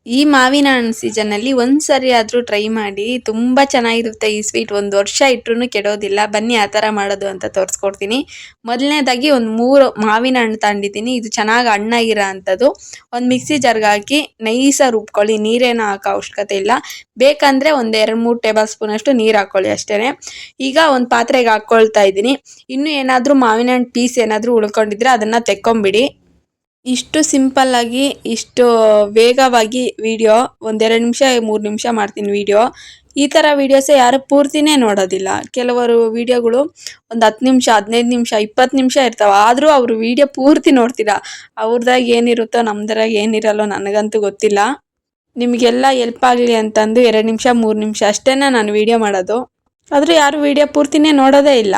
ಈ ಮಾವಿನ ಹಣ್ಣು ಸೀಸನ್ನಲ್ಲಿ ಒಂದ್ಸರಿ ಆದರೂ ಟ್ರೈ ಮಾಡಿ. ತುಂಬ ಚೆನ್ನಾಗಿರುತ್ತೆ ಈ ಸ್ವೀಟ್. ಒಂದು ವರ್ಷ ಇಟ್ಟರೂ ಕೆಡೋದಿಲ್ಲ. ಬನ್ನಿ ಆ ಥರ ಮಾಡೋದು ಅಂತ ತೋರಿಸ್ಕೊಡ್ತೀನಿ. ಮೊದಲನೇದಾಗಿ ಒಂದು 3 ಮಾವಿನ ಹಣ್ಣು ತಗೊಂಡಿದ್ದೀನಿ. ಇದು ಚೆನ್ನಾಗಿ ಹಣ್ಣಾಗಿರೋ ಅಂಥದ್ದು. ಒಂದು ಮಿಕ್ಸಿ ಜಾರ್ಗೆ ಹಾಕಿ ನೈಸಾಗಿ ರುಬ್ಕೊಳ್ಳಿ. ನೀರೇನು ಹಾಕೋ ಅವಶ್ಯಕತೆ ಇಲ್ಲ. ಬೇಕಂದರೆ ಒಂದು 2-3 ಟೇಬಲ್ ಸ್ಪೂನ್ ಅಷ್ಟು ನೀರು ಹಾಕ್ಕೊಳ್ಳಿ ಅಷ್ಟೇ. ಈಗ ಒಂದು ಪಾತ್ರೆಗೆ ಹಾಕ್ಕೊಳ್ತಾ ಇದ್ದೀನಿ. ಇನ್ನೂ ಏನಾದರೂ ಮಾವಿನ ಹಣ್ಣು ಪೀಸ್ ಏನಾದರೂ ಉಳ್ಕೊಂಡಿದ್ರೆ ಅದನ್ನು ತೆಕ್ಕೊಂಬಿಡಿ. ಇಷ್ಟು ಸಿಂಪಲ್ಲಾಗಿ ಇಷ್ಟು ವೇಗವಾಗಿ ವಿಡಿಯೋ 1-2 ನಿಮಿಷ 3 ನಿಮಿಷ ಮಾಡ್ತೀನಿ ವಿಡಿಯೋ. ಈ ಥರ ವೀಡಿಯೋಸೇ ಯಾರು ಪೂರ್ತಿನೇ ನೋಡೋದಿಲ್ಲ. ಕೆಲವರು ವಿಡಿಯೋಗಳು ಒಂದು 10 ನಿಮಿಷ 15 ನಿಮಿಷ 20 ನಿಮಿಷ ಇರ್ತಾವೆ. ಆದರೂ ಅವರು ವಿಡಿಯೋ ಪೂರ್ತಿ ನೋಡ್ತೀರ. ಅವ್ರದಾಗ ಏನಿರುತ್ತೋ ನಮ್ದ್ರಾಗ ಏನಿರಲ್ಲೋ ನನಗಂತೂ ಗೊತ್ತಿಲ್ಲ. ನಿಮಗೆಲ್ಲ ಹೆಲ್ಪ್ ಆಗಲಿ ಅಂತಂದು 2 ನಿಮಿಷ 3 ನಿಮಿಷ ಅಷ್ಟೇ ನಾನು ವಿಡಿಯೋ ಮಾಡೋದು. ಆದರೂ ಯಾರು ವಿಡಿಯೋ ಪೂರ್ತಿನೇ ನೋಡೋದೇ ಇಲ್ಲ.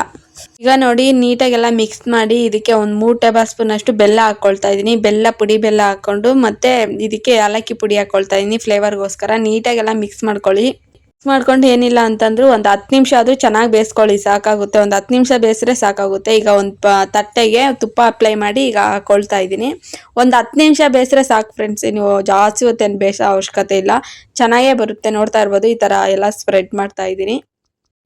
ಈಗ ನೋಡಿ ನೀಟಾಗೆಲ್ಲ ಮಿಕ್ಸ್ ಮಾಡಿ ಇದಕ್ಕೆ ಒಂದು 3 ಟೇಬಲ್ ಸ್ಪೂನ್ ಅಷ್ಟು ಬೆಲ್ಲ ಹಾಕ್ಕೊಳ್ತಾ ಇದ್ದೀನಿ. ಪುಡಿ ಬೆಲ್ಲ ಹಾಕ್ಕೊಂಡು ಮತ್ತೆ ಇದಕ್ಕೆ ಏಲಕ್ಕಿ ಪುಡಿ ಹಾಕ್ಕೊಳ್ತಾ ಇದ್ದೀನಿ ಫ್ಲೇವರ್ಗೋಸ್ಕರ. ನೀಟಾಗೆಲ್ಲ ಮಿಕ್ಸ್ ಮಾಡ್ಕೊಳ್ಳಿ. ಮಿಕ್ಸ್ ಮಾಡ್ಕೊಂಡು ಏನಿಲ್ಲ ಅಂತಂದ್ರು ಒಂದು 10 ನಿಮಿಷ ಆದರೂ ಚೆನ್ನಾಗಿ ಬೇಯಿಸ್ಕೊಳ್ಳಿ, ಸಾಕಾಗುತ್ತೆ. ಒಂದು 10 ನಿಮಿಷ ಬೇಯಿಸಿದ್ರೆ ಸಾಕಾಗುತ್ತೆ. ಈಗ ಒಂದು ತಟ್ಟೆಗೆ ತುಪ್ಪ ಅಪ್ಲೈ ಮಾಡಿ ಈಗ ಹಾಕ್ಕೊಳ್ತಾ ಇದ್ದೀನಿ. ಒಂದು 10 ನಿಮಿಷ ಬೇಯಿಸಿದ್ರೆ ಸಾಕು ಫ್ರೆಂಡ್ಸ್. ನೀವು ಜಾಸ್ತಿ ಹೊತ್ತೇನು ಬೇಯಿಸೋ ಅವಶ್ಯಕತೆ ಇಲ್ಲ. ಚೆನ್ನಾಗೇ ಬರುತ್ತೆ. ನೋಡ್ತಾ ಇರ್ಬೋದು ಈ ಥರ ಎಲ್ಲ ಸ್ಪ್ರೆಡ್ ಮಾಡ್ತಾ ಇದ್ದೀನಿ.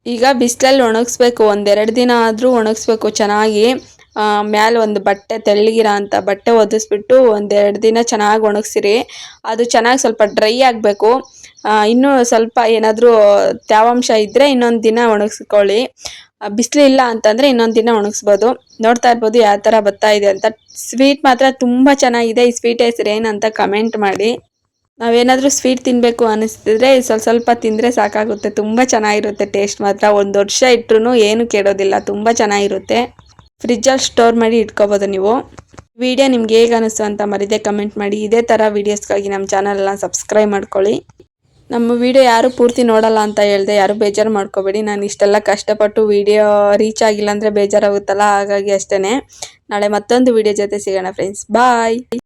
ಈಗ ಬಿಸಿಲಲ್ಲಿ ಒಣಗಿಸ್ಬೇಕು. 1-2 ದಿನ ಆದರೂ ಒಣಗಿಸ್ಬೇಕು ಚೆನ್ನಾಗಿ. ಮ್ಯಾಲೆ ಒಂದು ಬಟ್ಟೆ ತೆಳ್ಳಗಿರೋ ಅಂಥ ಬಟ್ಟೆ ಒದಿಸ್ಬಿಟ್ಟು 1-2 ದಿನ ಚೆನ್ನಾಗಿ ಒಣಗಿಸಿರಿ. ಅದು ಚೆನ್ನಾಗಿ ಸ್ವಲ್ಪ ಡ್ರೈ ಆಗಬೇಕು. ಇನ್ನೂ ಸ್ವಲ್ಪ ಏನಾದರೂ ತೇವಾಂಶ ಇದ್ದರೆ ಇನ್ನೊಂದು ದಿನ ಒಣಗಿಸ್ಕೊಳ್ಳಿ. ಬಿಸಿಲು ಇಲ್ಲ ಅಂತಂದರೆ ಇನ್ನೊಂದು ದಿನ ಒಣಗಿಸ್ಬೋದು. ನೋಡ್ತಾ ಇರ್ಬೋದು ಯಾವ ಥರ ಬರ್ತಾ ಇದೆ ಅಂತ. ಸ್ವೀಟ್ ಮಾತ್ರ ತುಂಬ ಚೆನ್ನಾಗಿದೆ. ಈ ಸ್ವೀಟ್ ಹೆಸರು ಏನಂತ ಕಮೆಂಟ್ ಮಾಡಿ. ನಾವೇನಾದರೂ ಸ್ವೀಟ್ ತಿನ್ನಬೇಕು ಅನ್ನಿಸ್ತಿದ್ರೆ ಸ್ವಲ್ಪ ತಿಂದರೆ ಸಾಕಾಗುತ್ತೆ. ತುಂಬ ಚೆನ್ನಾಗಿರುತ್ತೆ ಟೇಸ್ಟ್ ಮಾತ್ರ. ಒಂದು ವರ್ಷ ಇಟ್ಟರೂ ಏನು ಕೆಡೋದಿಲ್ಲ. ತುಂಬ ಚೆನ್ನಾಗಿರುತ್ತೆ. ಫ್ರಿಜ್ಜಲ್ಲಿ ಸ್ಟೋರ್ ಮಾಡಿ ಇಟ್ಕೋಬೋದು ನೀವು. ವಿಡಿಯೋ ನಿಮ್ಗೆ ಹೇಗೆ ಅನ್ನಿಸ್ತು ಅಂತ ಮರೀದೆ ಕಮೆಂಟ್ ಮಾಡಿ. ಇದೇ ಥರ ವೀಡಿಯೋಸ್ಗಾಗಿ ನಮ್ಮ ಚಾನಲ್ನ ಸಬ್ಸ್ಕ್ರೈಬ್ ಮಾಡ್ಕೊಳ್ಳಿ. ನಮ್ಮ ವಿಡಿಯೋ ಯಾರು ಪೂರ್ತಿ ನೋಡಲ್ಲ ಅಂತ ಹೇಳಿದೆ, ಯಾರು ಬೇಜಾರು ಮಾಡ್ಕೋಬೇಡಿ. ನಾನು ಇಷ್ಟೆಲ್ಲ ಕಷ್ಟಪಟ್ಟು ವಿಡಿಯೋ ರೀಚ್ ಆಗಿಲ್ಲ ಅಂದರೆ ಬೇಜಾರಾಗುತ್ತಲ್ಲ, ಹಾಗಾಗಿ ಅಷ್ಟೇ. ನಾಳೆ ಮತ್ತೊಂದು ವಿಡಿಯೋ ಜೊತೆ ಸಿಗೋಣ ಫ್ರೆಂಡ್ಸ್. ಬಾಯ್.